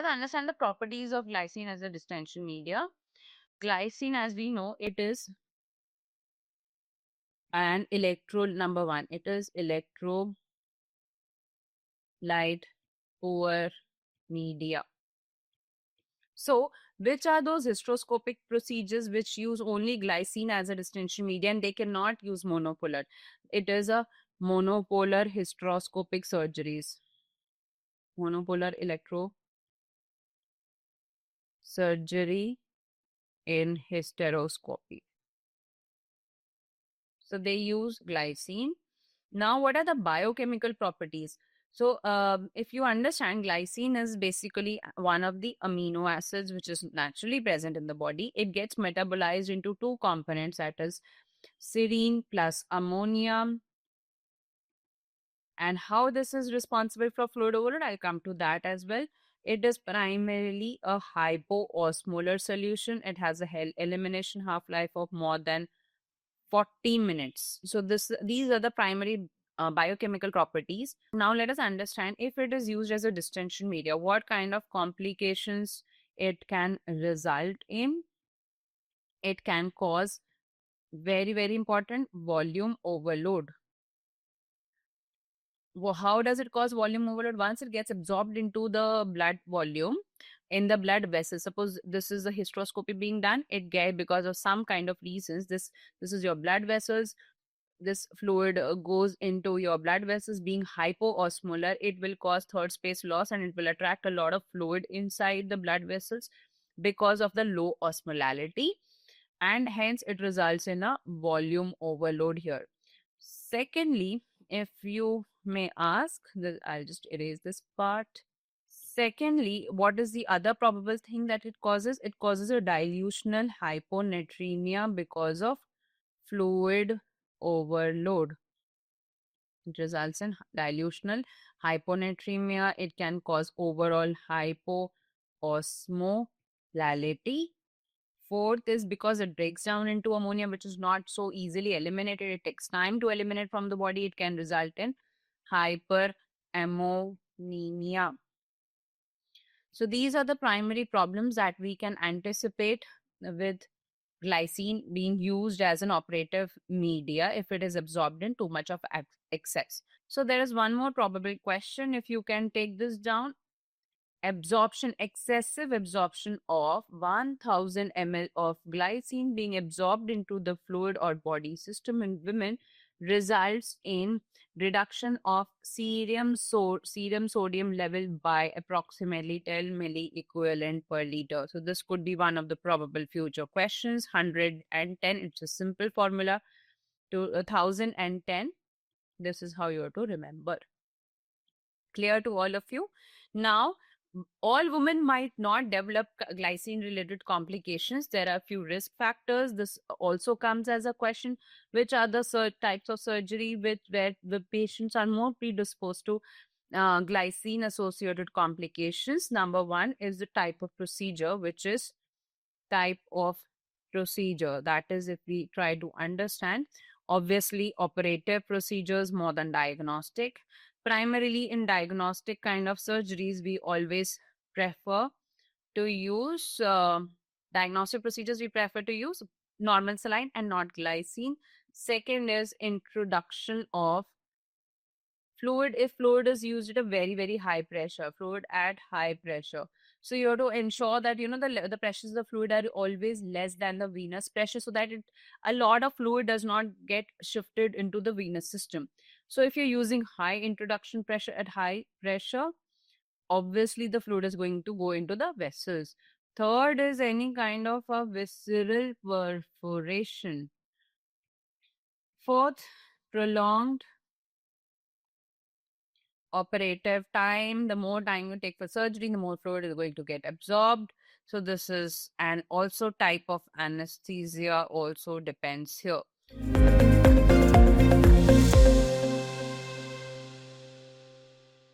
understand the properties of glycine as a distension media. Glycine, as we know, it is an number one. It is electrolyte poor media. So, which are those hysteroscopic procedures which use only glycine as a distension media and they cannot use monopolar? It is a monopolar hysteroscopic surgeries. Monopolar electrosurgery in hysteroscopy. So they use glycine. Now, what are the biochemical properties? So, if you understand, glycine is basically one of the amino acids which is naturally present in the body. It gets metabolized into two components, that is serine plus ammonium. And how this is responsible for fluid overload, I'll come to that as well. It is primarily a hypoosmolar solution. It has a elimination half-life of more than 40 minutes. So these are the primary biochemical properties. Now let us understand, if it is used as a distension media, what kind of complications it can result in. It can cause, very, very important, volume overload. How does it cause volume overload? Once it gets absorbed into the blood volume in the blood vessels, suppose this is a hysteroscopy being done, because of some kind of reasons, this is your blood vessels, this fluid goes into your blood vessels. Being hypoosmolar, it will cause third space loss and it will attract a lot of fluid inside the blood vessels because of the low osmolality, and hence it results in a volume overload here. Secondly, if you may ask, I'll just erase this part. Secondly, what is the other probable thing that it causes? It causes a dilutional hyponatremia because of fluid overload. It results in dilutional hyponatremia. It can cause overall hypoosmolality. Fourth is because it breaks down into ammonia, which is not so easily eliminated. It takes time to eliminate from the body. It can result in hyperammonemia. So these are the primary problems that we can anticipate with glycine being used as an operative media if it is absorbed in too much of excess. So there is one more probable question, if you can take this down. Excessive absorption of 1000 ml of glycine being absorbed into the fluid or body system in women results in reduction of serum sodium level by approximately 10 milliequivalent per liter. So this could be one of the probable future questions. 110, it's a simple formula to 1010. This is how you have to remember. Clear to all of you? Now, all women might not develop glycine related complications. There are a few risk factors. This also comes as a question. Which are the types of surgery where the patients are more predisposed to glycine associated complications? Number one is the type of procedure, which is type of procedure. That is, if we try to understand, obviously operative procedures more than diagnostic. Primarily in diagnostic kind of surgeries, we always prefer to use diagnostic procedures. We prefer to use normal saline and not glycine. Second is introduction of fluid. If fluid is used at a very, very high pressure, fluid at high pressure, so you have to ensure that the pressures of the fluid are always less than the venous pressure, so that a lot of fluid does not get shifted into the venous system. So if you're using high introduction pressure at high pressure, obviously the fluid is going to go into the vessels. Third is any kind of a visceral perforation. Fourth, prolonged operative time. The more time you take for surgery, the more fluid is going to get absorbed. So this is, and also type of anesthesia also depends here.